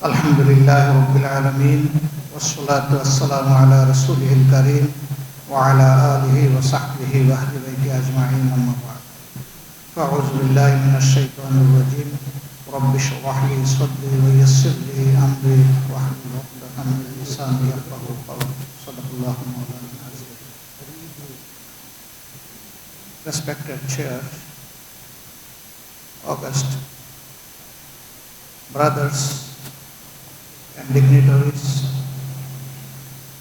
Alhamdulillahi Rabbil Alameen Wassalatu wassalamu ala Rasulihil Kareem Wa ala alihi wa sahbihi wa ahli baiti ajma'in amma ba'd. Fa'udhu billahi minash shaitanir rajim. Rabbi shrah li sadri wa yassir li amri wa hlul 'uqdatam min lisani yafqahu qawli. Sadaqallahu mawlana azim. Respected Chair, august brothers and dignitaries,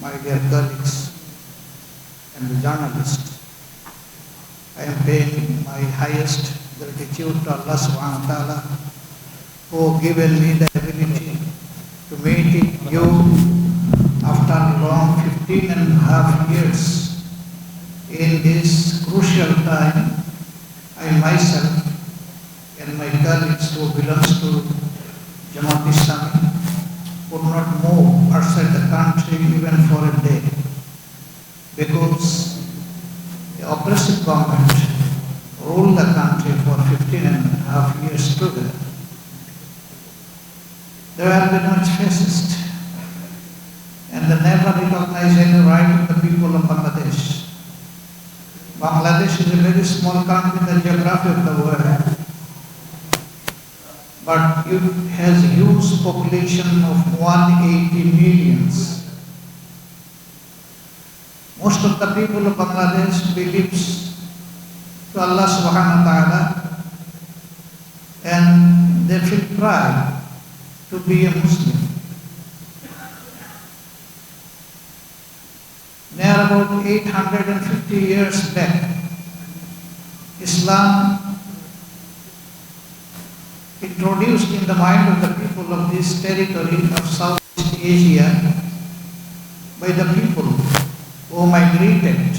my dear colleagues and the journalists, I am paying my highest gratitude to Allah subhanahu wa ta'ala who given me the ability to meet you after long 15 and a half years. In this crucial time, I myself and my colleagues who belongs to Jamaat Islami could not move outside the country even for a day because the oppressive government ruled the country for 15 and a half years together. They were very much fascist and they never recognized any right of the people of Bangladesh. Bangladesh is a very small country in the geography of the world, but it has a huge population of 180 millions. Most of the people of Bangladesh believes to Allah subhanahu wa ta'ala and they feel proud to be a Muslim. Near about 850 years back, Islam introduced in the mind of the people of this territory of Southeast Asia by the people who migrated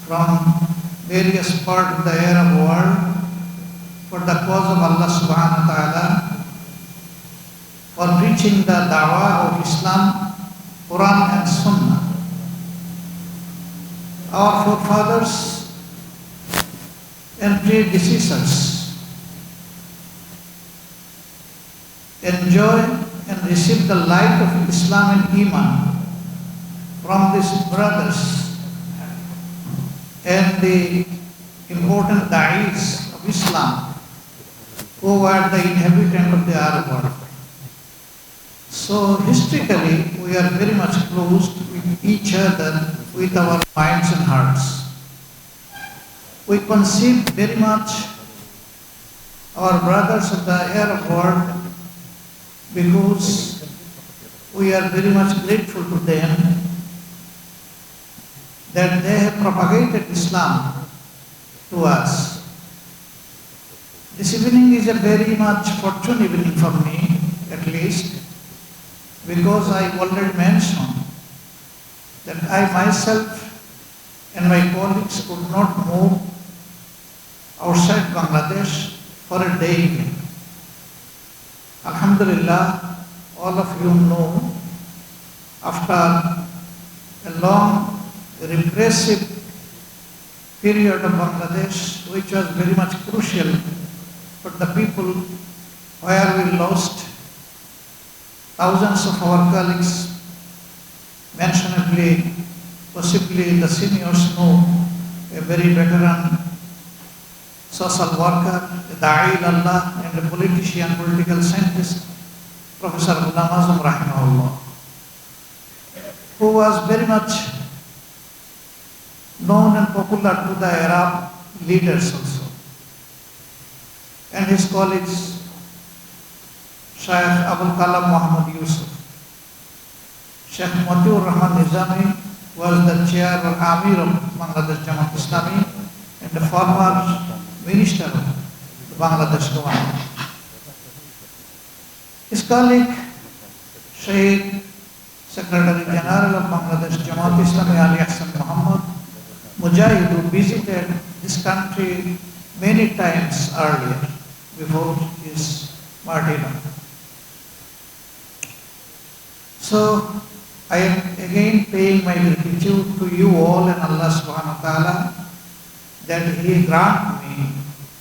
from various parts of the Arab world for the cause of Allah subhanahu wa ta'ala, for preaching the da'wah of Islam, Quran and Sunnah. Our forefathers and predecessors enjoy and receive the light of Islam and Iman from these brothers and the important da'is of Islam who were the inhabitants of the Arab world. So historically we are very much close with each other with our minds and hearts. We conceive very much our brothers of the Arab world because we are very much grateful to them that they have propagated Islam to us. This evening is a very much fortunate evening for me, at least, because I already mentioned that I myself and my colleagues could not move outside Bangladesh for a day even. Alhamdulillah, all of you know, after a long repressive period of Bangladesh, which was very much crucial for the people, where we lost thousands of our colleagues, mentionably, possibly the seniors know, a very veteran social worker, a da'i Allah, and a politician, political scientist, Professor Ghulam Azam Rahimahullah, who was very much known and popular to the Arab leaders also. And his colleagues, Shaykh Abul Kalam Muhammad Yusuf, Sheikh Matiur Rahman Nizami was the chair or Amir of Bangladesh Jamaat Islami and the former minister of the Bangladesh government. His colleague, Shaykh Secretary General of Bangladesh Jamaat Islami Ali Ahsan Muhammad Mujahid, who visited this country many times earlier before his martyrdom. So I am again paying my gratitude to you all and Allah subhanahu wa ta'ala that He grant me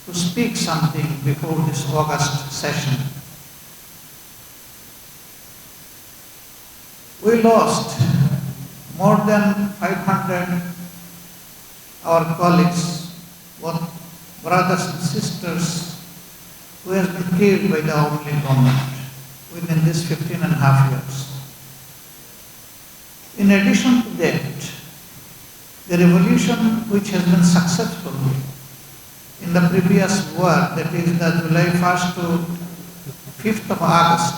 to speak something before this August session. We lost more than 500 our colleagues, both brothers and sisters, who has been killed by the Awami government within these 15 and a half years. In addition to that, the revolution which has been successful in the previous war, that is the July 1st to 5th of August,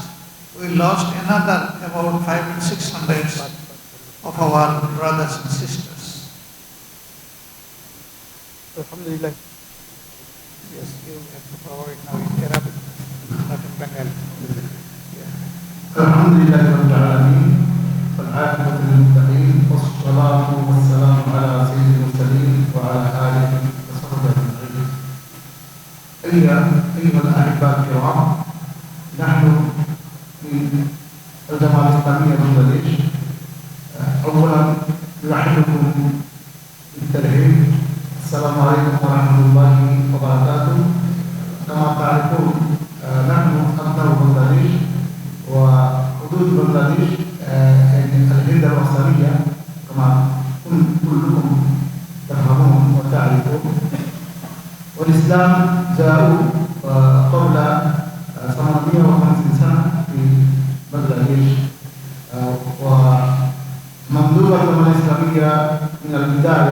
we lost another about 500 and 600 of our brothers and sisters. Alhamdulillah. Yes, you have to provide now in Arabic, not in Bengali. Alhamdulillah Rabbil Alameen, والعاقبة للمتقين والصلاة والسلام على سيد المرسلين وعلى آله وصحبه أجمعين. أيها الأحباء الكرام، نحن من الجماعة الإسلامية بنغلاديش أولا نرحبكم بالترحيب. السلام عليكم ورحمة الله وبركاته. كما تعرفون نحن أبناء بنغلاديش وحدود بنغلاديش الهند الوسطانية كما كلكم تفهمون وتعرفون. والإسلام جاءوا قبل 850